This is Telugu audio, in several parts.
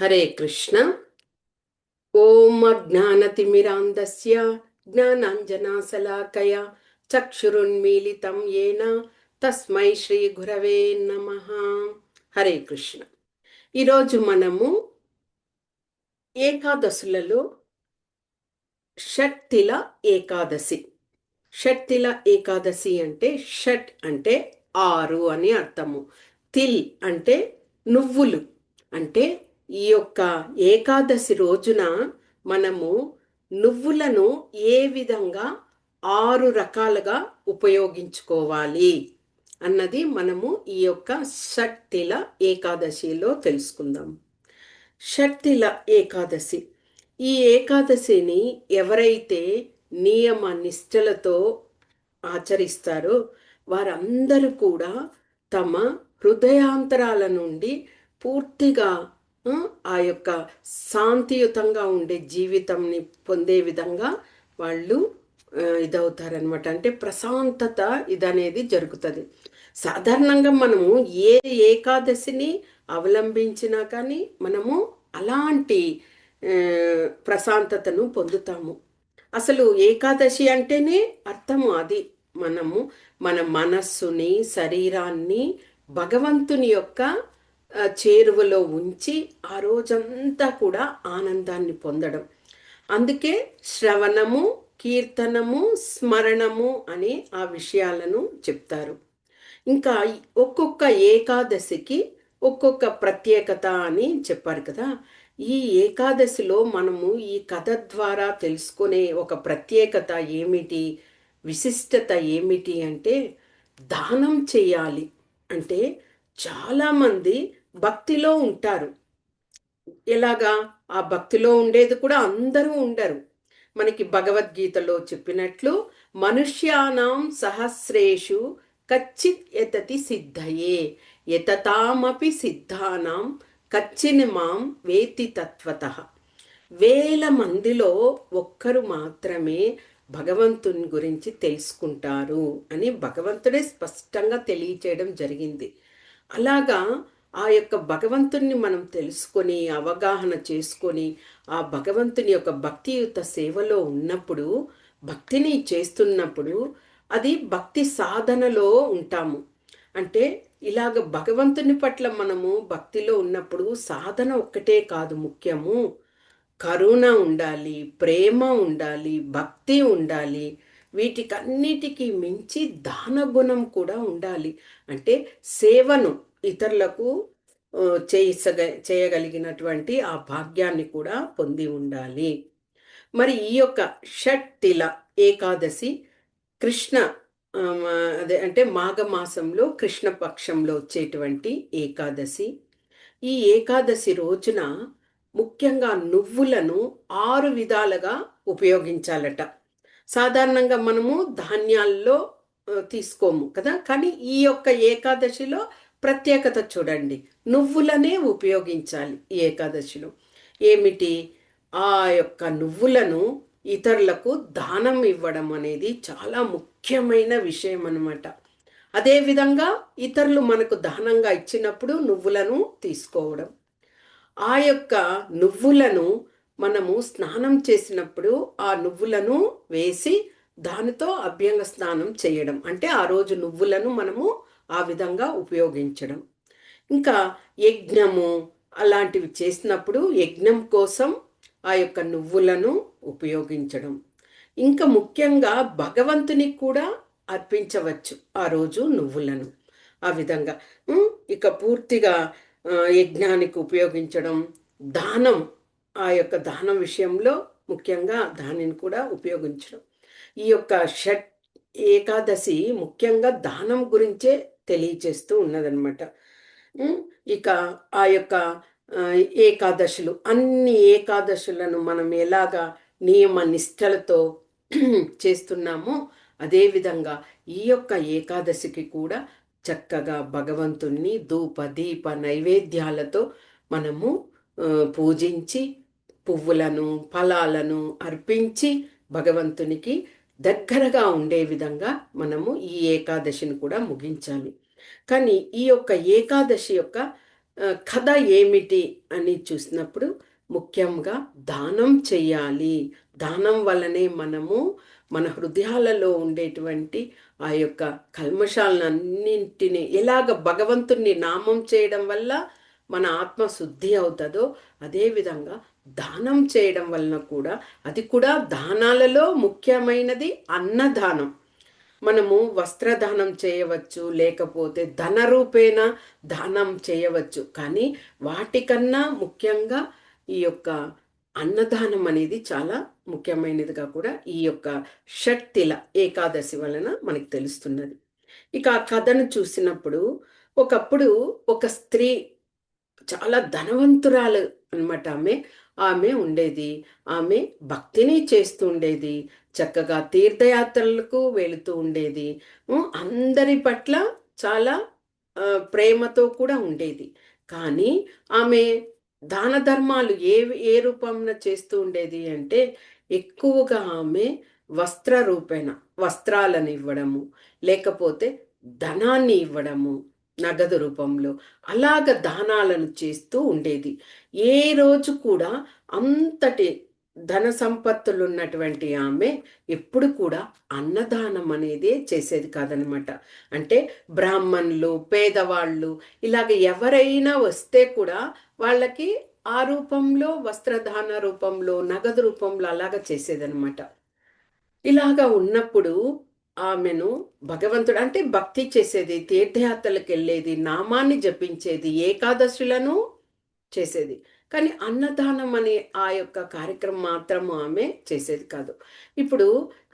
హరే కృష్ణ. ఓం అజ్ఞానతిమిరాంధస్య జ్ఞానాంజనాశలాకయ చక్షురున్మీలితం యేన తస్మై శ్రీ గురవే నమః. హరే కృష్ణ. ఈరోజు మనము ఏకాదశులలో షట్తిల ఏకాదశి. షట్తిల ఏకాదశి అంటే షట్ అంటే 6 అని అర్థము. తిల్ అంటే నువ్వులు. అంటే ఈ యొక్క ఏకాదశి రోజున మనము నువ్వులను ఏ విధంగా 6 రకాలుగా ఉపయోగించుకోవాలి అన్నది మనము ఈ యొక్క షట్తిల ఏకాదశిలో తెలుసుకుందాం. షట్తిల ఏకాదశి. ఈ ఏకాదశిని ఎవరైతే నియమ నిష్టలతో ఆచరిస్తారో వారందరూ కూడా తమ హృదయాంతరాల నుండి పూర్తిగా ఆ యొక్క శాంతియుతంగా ఉండే జీవితంని పొందే విధంగా వాళ్ళు ఇదవుతారనమాట. అంటే ప్రశాంతత ఇదనేది జరుగుతుంది. సాధారణంగా మనము ఏ ఏకాదశిని అవలంబించినా కానీ మనము అలాంటి ప్రశాంతతను పొందుతాము. అసలు ఏకాదశి అంటేనే అర్థము అది. మనము మన మనస్సుని శరీరాన్ని భగవంతుని యొక్క చేరువలో ఉంచి ఆ రోజంతా కూడా ఆనందాన్ని పొందడం. అందుకే శ్రవణము, కీర్తనము, స్మరణము అని ఆ విషయాలను చెప్తారు. ఇంకా ఒక్కొక్క ఏకాదశికి ఒక్కొక్క ప్రత్యేకత అని చెప్పారు కదా. ఈ ఏకాదశిలో మనము ఈ కథ ద్వారా తెలుసుకునే ఒక ప్రత్యేకత ఏమిటి, విశిష్టత ఏమిటి అంటే దానం చేయాలి. అంటే చాలామంది భక్తిలో ఉంటారు. ఎలాగా? ఆ భక్తిలో ఉండేది కూడా అందరూ ఉండరు. మనకి భగవద్గీతలో చెప్పినట్లు మనుష్యానాం సహస్రేషు కచ్చిత్ యతతి సిద్ధయే యతతామపి సిద్ధానాం కచ్చిన్ మాం వేతి తత్వతః. 1000 మందిలో ఒక్కరు మాత్రమే భగవంతుని గురించి తెలుసుకుంటారు అని భగవంతుడే స్పష్టంగా తెలియచేయడం జరిగింది. అలాగా ఆ యొక్క భగవంతుణ్ణి మనం తెలుసుకొని అవగాహన చేసుకొని ఆ భగవంతుని యొక్క భక్తియుత సేవలో ఉన్నప్పుడు, భక్తిని చేస్తున్నప్పుడు అది భక్తి సాధనలో ఉంటాము. అంటే ఇలాగ భగవంతుని పట్ల మనము భక్తిలో ఉన్నప్పుడు సాధన ఒక్కటే కాదు ముఖ్యము. కరుణ ఉండాలి, ప్రేమ ఉండాలి, భక్తి ఉండాలి. వీటికన్నిటికీ మించి దాన గుణం కూడా ఉండాలి. అంటే సేవను ఇతరులకు చేయగలిగినటువంటి ఆ భాగ్యాన్ని కూడా పొంది ఉండాలి. మరి ఈ యొక్క షట్తిల ఏకాదశి కృష్ణ అదే అంటే మాఘమాసంలో కృష్ణపక్షంలో వచ్చేటువంటి ఏకాదశి. ఈ ఏకాదశి రోజున ముఖ్యంగా నువ్వులను 6 విధాలుగా ఉపయోగించాలట. సాధారణంగా మనము ధాన్యాల్లో తీసుకోము కదా. కానీ ఈ యొక్క ఏకాదశిలో ప్రత్యేకత చూడండి, నువ్వులనే ఉపయోగించాలి ఈ ఏకాదశిలో. ఏమిటి? ఆ యొక్క నువ్వులను ఇతరులకు దానం ఇవ్వడం అనేది చాలా ముఖ్యమైన విషయం అన్నమాట. అదేవిధంగా ఇతరులు మనకు దానంగా ఇచ్చినప్పుడు నువ్వులను తీసుకోవడం. ఆ యొక్క నువ్వులను మనము స్నానం చేసినప్పుడు ఆ నువ్వులను వేసి దానితో అభ్యంగ స్నానం చేయడం. అంటే ఆ రోజు నువ్వులను మనము ఆ విధంగా ఉపయోగించడం. ఇంకా యజ్ఞము అలాంటివి చేసినప్పుడు యజ్ఞం కోసం ఆ యొక్క నువ్వులను ఉపయోగించడం. ఇంకా ముఖ్యంగా భగవంతునికి కూడా అర్పించవచ్చు ఆ రోజు నువ్వులను. ఆ విధంగా ఇక పూర్తిగా యజ్ఞానికి ఉపయోగించడం. దానం, ఆ యొక్క దానం విషయంలో ముఖ్యంగా దానిని కూడా ఉపయోగించడం. ఈ యొక్క షట్ ఏకాదశి ముఖ్యంగా దానం గురించే తెలియచేస్తూ ఉన్నదన్నమాట. ఇక ఆ యొక్క ఏకాదశులు, అన్ని ఏకాదశులను మనం ఎలాగా నియమ నిష్టలతో చేస్తున్నామో అదేవిధంగా ఈ యొక్క ఏకాదశికి కూడా చక్కగా భగవంతుణ్ణి ధూప దీప నైవేద్యాలతో మనము పూజించి పువ్వులను ఫలాలను అర్పించి భగవంతునికి దగ్గరగా ఉండే విధంగా మనము ఈ ఏకాదశిని కూడా ముగించాలి. కానీ ఈ యొక్క ఏకాదశి యొక్క కథ ఏమిటి అని చూసినప్పుడు ముఖ్యంగా దానం చెయ్యాలి. దానం వల్లనే మనము మన హృదయాలలో ఉండేటువంటి ఆ యొక్క కల్మషాలన్నింటినీ ఎలాగ భగవంతుణ్ణి నామం చేయడం వల్ల మన ఆత్మ శుద్ధి అవుతుందో అదేవిధంగా దానం చేయడం వలన కూడా, అది కూడా దానాలలో ముఖ్యమైనది అన్నదానం. మనము వస్త్రదానం చేయవచ్చు, లేకపోతే ధన రూపేణ దానం చేయవచ్చు. కానీ వాటికన్నా ముఖ్యంగా ఈ యొక్క అన్నదానం అనేది చాలా ముఖ్యమైనదిగా కూడా ఈ యొక్క షట్తిల ఏకాదశి వలన మనకు తెలుస్తున్నది. ఇక ఆ కథను చూసినప్పుడు ఒకప్పుడు ఒక స్త్రీ చాలా ధనవంతురాలు అనమాట. ఆమె ఉండేది. ఆమె భక్తిని చేస్తూ ఉండేది. చక్కగా తీర్థయాత్రలకు వెళుతూ ఉండేది. అందరి పట్ల చాలా ప్రేమతో కూడా ఉండేది. కానీ ఆమె దాన ధర్మాలు ఏ రూపంలో చేస్తూ ఉండేది అంటే, ఎక్కువగా ఆమె వస్త్ర రూపేణ వస్త్రాలను ఇవ్వడము, లేకపోతే ధనాన్ని ఇవ్వడము నగదు రూపంలో, అలాగ దానాలను చేస్తూ ఉండేది. ఏ రోజు కూడా అంతటి ధన సంపత్తులు ఉన్నటువంటి ఆమె ఎప్పుడు కూడా అన్నదానం అనేది చేసేది కాదనమాట. అంటే బ్రాహ్మణులు, పేదవాళ్ళు ఇలాగ ఎవరైనా వస్తే కూడా వాళ్ళకి ఆ రూపంలో వస్త్రదాన రూపంలో, నగదు రూపంలో అలాగ చేసేదనమాట. ఇలాగా ఉన్నప్పుడు ఆమెను భగవంతుడు అంటే భక్తి చేసేది, తీర్థయాత్రలకు వెళ్ళేది, నామాన్ని జపించేది, ఏకాదశులను చేసేది. కానీ అన్నదానం అనే ఆ యొక్క కార్యక్రమం మాత్రం ఆమె చేసేది కాదు. ఇప్పుడు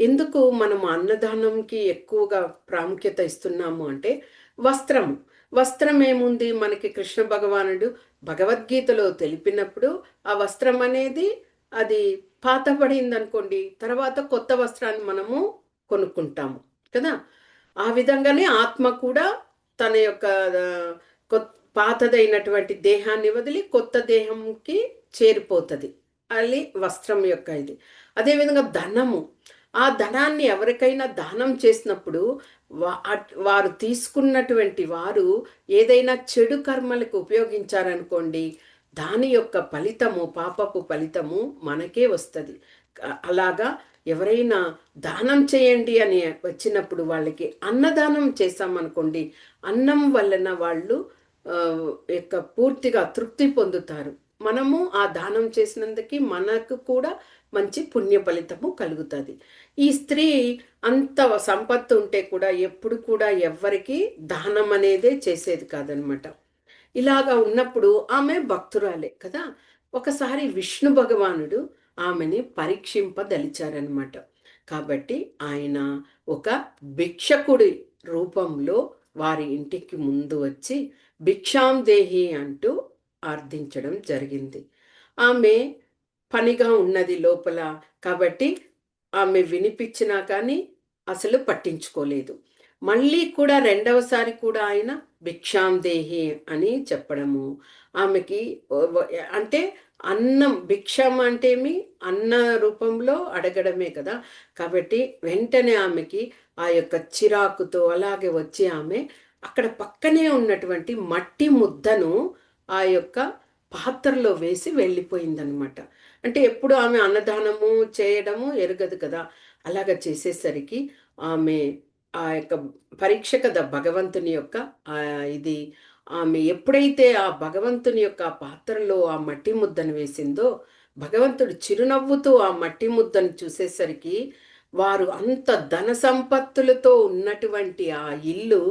ఎందుకు మనం అన్నదానంకి ఎక్కువగా ప్రాముఖ్యత ఇస్తున్నాము అంటే, వస్త్రం వస్త్రం ఏముంది మనకి, కృష్ణ భగవానుడు భగవద్గీతలో తెలిపినప్పుడు ఆ వస్త్రం అనేది అది పాత పడింది అనుకోండి, తర్వాత కొత్త వస్త్రాన్ని మనము కొనుక్కుంటాము కదా. ఆ విధంగానే ఆత్మ కూడా తన యొక్క పాతదైనటువంటి దేహాన్ని వదిలి కొత్త దేహంకి చేరిపోతుంది. అది వస్త్రం యొక్క ఇది. అదేవిధంగా ధనము, ఆ ధనాన్ని ఎవరికైనా దానం చేసినప్పుడు వారు తీసుకున్నటువంటి వారు ఏదైనా చెడు కర్మలకు ఉపయోగించారనుకోండి, దాని యొక్క ఫలితము, పాపపు ఫలితము మనకే వస్తుంది. అలాగా ఎవరైనా దానం చేయండి అని వచ్చినప్పుడు వాళ్ళకి అన్నదానం చేశామనుకోండి, అన్నం వలన వాళ్ళు యొక్క పూర్తిగా తృప్తి పొందుతారు. మనము ఆ దానం చేసినందుకు మనకు కూడా మంచి పుణ్య ఫలితము కలుగుతుంది. ఈ స్త్రీ అంత సంపత్తు ఉంటే కూడా ఎప్పుడు కూడా ఎవ్వరికి దానం అనేదే చేసేది కాదనమాట. ఇలాగా ఉన్నప్పుడు ఆమె భక్తురాలే కదా. ఒకసారి విష్ణు భగవానుడు ఆమెని పరీక్షింపదలిచారనమాట. కాబట్టి ఆయన ఒక భిక్షకుడి రూపంలో వారి ఇంటికి ముందు వచ్చి భిక్షాం దేహి అంటూ అర్థించడం జరిగింది. ఆమె పనిగా ఉన్నది లోపల కాబట్టి ఆమె వినిపించినా కానీ అసలు పట్టించుకోలేదు. మళ్ళీ కూడా రెండవసారి కూడా ఆయన భిక్షాం దేహి అని చెప్పడము, ఆమెకి అంటే అన్నం, భిక్షం అంటేమి అన్న రూపంలో అడగడమే కదా. కాబట్టి వెంటనే ఆమెకి ఆ యొక్క చిరాకుతో అలాగే వచ్చి ఆమె అక్కడ పక్కనే ఉన్నటువంటి మట్టి ముద్దను ఆ యొక్క పాత్రలో వేసి వెళ్ళిపోయిందనమాట. అంటే ఎప్పుడు ఆమె అన్నదానము చేయడము ఎరగదు కదా. అలాగ చేసేసరికి ఆమె ఆ యొక్క పరీక్ష కదా భగవంతుని యొక్క ఇది. ఆమె ఎప్పుడైతే ఆ భగవంతుని యొక్క పాత్రలో ఆ మట్టి ముద్దను వేసిందో, భగవంతుడు చిరునవ్వుతూ ఆ మట్టి ముద్దను చూసేసరికి వారు అంత ధన సంపత్తులతో ఉన్నటువంటి ఆ ఇల్లు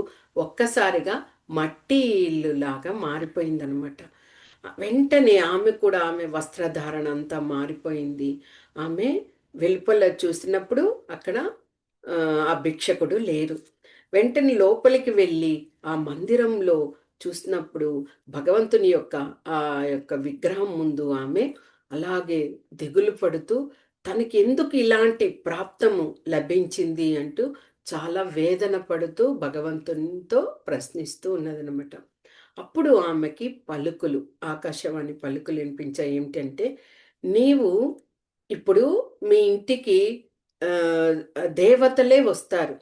ఒక్కసారిగా మట్టి ఇల్లులాగా మారిపోయిందనమాట. వెంటనే ఆమె కూడా ఆమె వస్త్రధారణ అంతా మారిపోయింది. ఆమె వెలుపల చూసినప్పుడు అక్కడ ఆ భిక్షకుడు లేరు. వెంటనే లోపలికి వెళ్ళి ఆ మందిరంలో చూసినప్పుడు భగవంతుని యొక్క ఆ యొక్క విగ్రహం ముందు ఆమె అలాగే దిగులు పడుతూ తనకి ఎందుకు ఇలాంటి ప్రాప్తము లభించింది అంటూ చాలా వేదన పడుతూ భగవంతునితో ప్రశ్నిస్తూ ఉన్నదనమాట. అప్పుడు ఆమెకి పలుకులు, ఆకాశవాణి పలుకులు వినిపించాయి. ఏమిటంటే, నీవు ఇప్పుడు మీ ఇంటికి దేవతలే వస్తారు,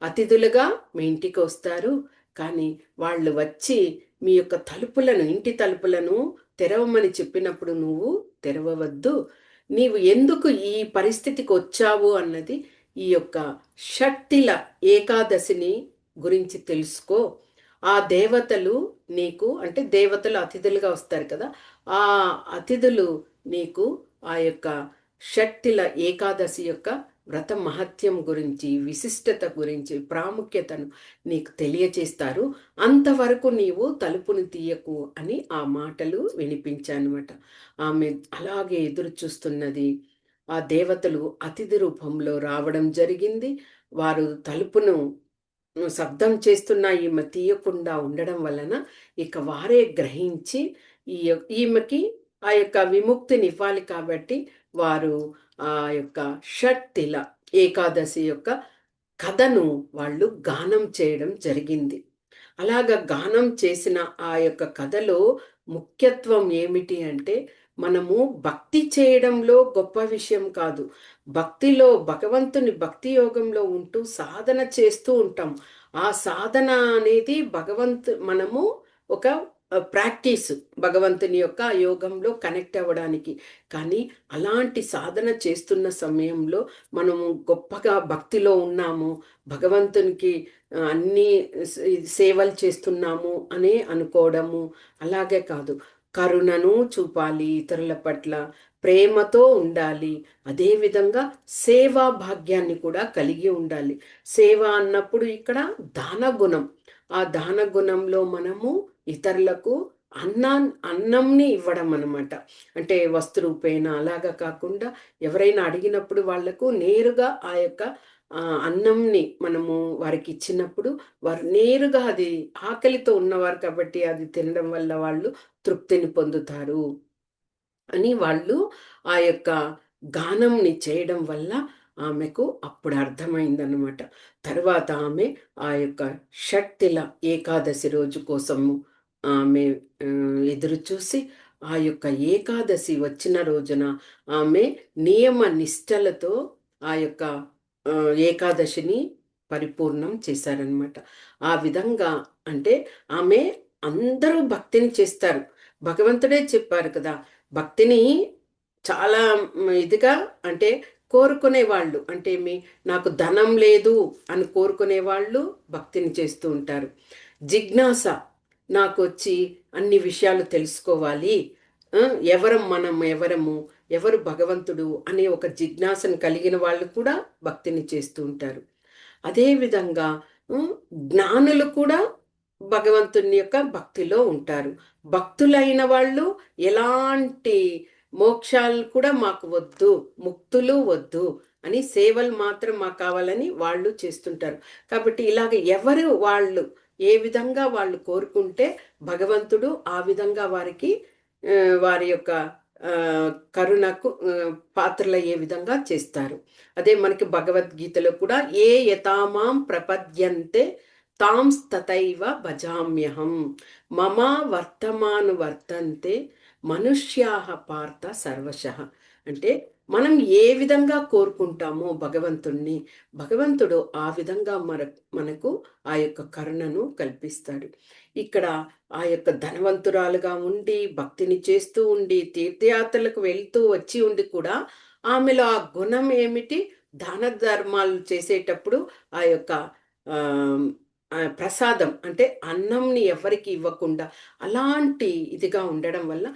అతిథులుగా మీ ఇంటికి వస్తారు. కానీ వాళ్ళు వచ్చి మీ యొక్క తలుపులను, ఇంటి తలుపులను తెరవమని చెప్పినప్పుడు నువ్వు తెరవవద్దు. నీవు ఎందుకు ఈ పరిస్థితికి వచ్చావు అన్నది ఈ యొక్క షట్టిల ఏకాదశిని గురించి తెలుసుకో. ఆ దేవతలు నీకు, అంటే దేవతలు అతిథులుగా వస్తారు కదా, ఆ అతిథులు నీకు ఆ యొక్క షట్టిల ఏకాదశి యొక్క వ్రత మహత్యం గురించి, విశిష్టత గురించి, ప్రాముఖ్యతను నీకు తెలియచేస్తారు. అంతవరకు నీవు తలుపుని తీయకు అని ఆ మాటలు వినిపించానమాట. ఆమె అలాగే ఎదురు చూస్తున్నది. ఆ దేవతలు అతిథి రూపంలో రావడం జరిగింది. వారు తలుపును శబ్దం చేస్తున్న ఈమె తీయకుండా ఉండడం వలన ఇక వారే గ్రహించి ఈమెకి ఆ యొక్క విముక్తిని ఇవ్వాలి కాబట్టి వారు ఆ యొక్క షట్టిల ఏకాదశి యొక్క కథను వాళ్ళు గానం చేయడం జరిగింది. అలాగ గానం చేసిన ఆ యొక్క కథలో ముఖ్యత్వం ఏమిటి అంటే, మనము భక్తి చేయడంలో గొప్ప విషయం కాదు. భక్తిలో భగవంతుని భక్తి యోగంలో ఉంటూ సాధన చేస్తూ ఉంటాం. ఆ సాధన అనేది మనము ఒక ప్రాక్టీస్ భగవంతుని యొక్క యోగంలో కనెక్ట్ అవ్వడానికి. కానీ అలాంటి సాధన చేస్తున్న సమయంలో మనము గొప్పగా భక్తిలో ఉన్నాము, భగవంతునికి అన్ని సేవలు చేస్తున్నాము అని అనుకోవడము అలాగే కాదు. కరుణను చూపాలి, ఇతరుల పట్ల ప్రేమతో ఉండాలి. అదేవిధంగా సేవా భాగ్యాన్ని కూడా కలిగి ఉండాలి. సేవ అన్నప్పుడు ఇక్కడ దాన గుణం. ఆ దాన గుణంలో మనము ఇతరులకు అన్నంని ఇవ్వడం అనమాట. అంటే వస్తు రూపేణ అలాగా కాకుండా ఎవరైనా అడిగినప్పుడు వాళ్లకు నేరుగా ఆ యొక్క అన్నంని మనము వారికి ఇచ్చినప్పుడు వారు నేరుగా, అది ఆకలితో ఉన్నవారు కాబట్టి అది తినడం వల్ల వాళ్ళు తృప్తిని పొందుతారు అని వాళ్ళు ఆ యొక్క గానంని చేయడం వల్ల ఆమెకు అప్పుడు అర్థమైందనమాట. తర్వాత ఆమె ఆ యొక్క షట్టిల ఏకాదశి రోజు కోసము ఆమె ఎదురు చూసి ఆ యొక్క ఏకాదశి వచ్చిన రోజున ఆమె నియమ నిష్టలతో ఆ యొక్క ఏకాదశిని పరిపూర్ణం చేశారనమాట. ఆ విధంగా అంటే ఆమె అందరూ భక్తిని చేస్తారు. భగవంతుడే చెప్పారు కదా, భక్తిని చాలా ఇదిగా అంటే కోరుకునే వాళ్ళు, అంటే నాకు ధనం లేదు అని కోరుకునే వాళ్ళు భక్తిని చేస్తూ ఉంటారు. జిజ్ఞాస, నాకు వచ్చి అన్ని విషయాలు తెలుసుకోవాలి, ఎవరు భగవంతుడు అనే ఒక జిజ్ఞాసను కలిగిన వాళ్ళు కూడా భక్తిని చేస్తూ ఉంటారు. అదేవిధంగా జ్ఞానులు కూడా భగవంతుని యొక్క భక్తిలో ఉంటారు. భక్తులైన వాళ్ళు ఎలాంటి మోక్షాలు కూడా మాకు వద్దు, ముక్తులు వద్దు అని, సేవలు మాత్రం మాకు కావాలని వాళ్ళు చేస్తుంటారు. కాబట్టి ఇలాగ ఎవరు వాళ్ళు ఏ విధంగా వాళ్ళు కోరుకుంటే భగవంతుడు ఆ విధంగా వారికి వారి యొక్క కరుణకు పాత్రలయ్యే విధంగా చేస్తారు. అదే మనకి భగవద్గీతలో కూడా ఏ యథామాం ప్రపద్యంతే తాం తథైవ భజామ్యహం మమ వర్తమాను వర్తంతే మనుష్యాహ పార్థ సర్వశః. అంటే మనం ఏ విధంగా కోరుకుంటామో భగవంతుణ్ణి, భగవంతుడు ఆ విధంగా మనకు ఆ యొక్క కరుణను కల్పిస్తాడు. ఇక్కడ ఆ యొక్క ధనవంతురాలుగా ఉండి భక్తిని చేస్తూ ఉండి తీర్థయాత్రలకు వెళ్తూ వచ్చి ఉండి కూడా ఆమెలో ఆ గుణం ఏమిటి, దాన ధర్మాలు చేసేటప్పుడు ఆ యొక్క ప్రసాదం అంటే అన్నంని ఎవరికి ఇవ్వకుండా అలాంటి ఇదిగా ఉండడం వల్ల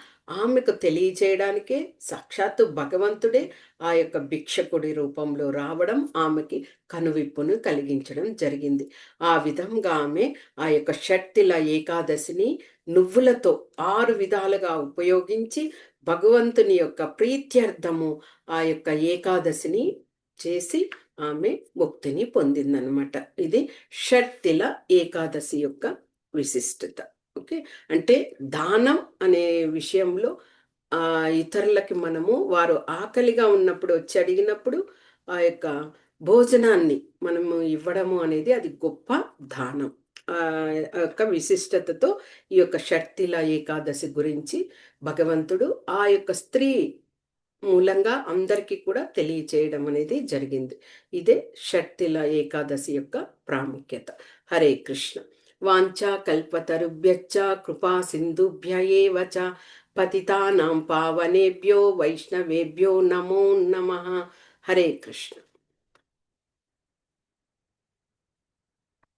ఆమెకు తెలియచేయడానికే సాక్షాత్తు భగవంతుడే ఆ యొక్క భిక్షకుడి రూపంలో రావడం ఆమెకి కనువిప్పును కలిగించడం జరిగింది. ఆ విధంగా ఆమె ఆ యొక్క షట్టిల ఏకాదశిని నువ్వులతో 6 విధాలుగా ఉపయోగించి భగవంతుని యొక్క ప్రీత్యర్థము ఆ యొక్క ఏకాదశిని చేసి ఆమె ముక్తిని పొందిందనమాట. ఇది షట్టిల ఏకాదశి యొక్క విశిష్టత. ఓకే, అంటే దానం అనే విషయంలో ఇతరులకి మనము వారు ఆకలిగా ఉన్నప్పుడు వచ్చి అడిగినప్పుడు ఆ యొక్క భోజనాన్ని మనము ఇవ్వడము అనేది అది గొప్ప దానం. యొక్క విశిష్టతతో ఈ యొక్క షట్టిల ఏకాదశి గురించి భగవంతుడు ఆ యొక్క స్త్రీ మూలంగా అందరికీ కూడా తెలియచేయడం అనేది జరిగింది. ఇదే షట్టిల ఏకాదశి యొక్క ప్రాముఖ్యత. హరే కృష్ణ. వాంఛా కల్పతరుభ్యశ్చ కృపా సింధుభ్య ఏవ చ పతితానాం పావనేభ్యో వైష్ణవేభ్యో నమో నమః. హరే కృష్ణ.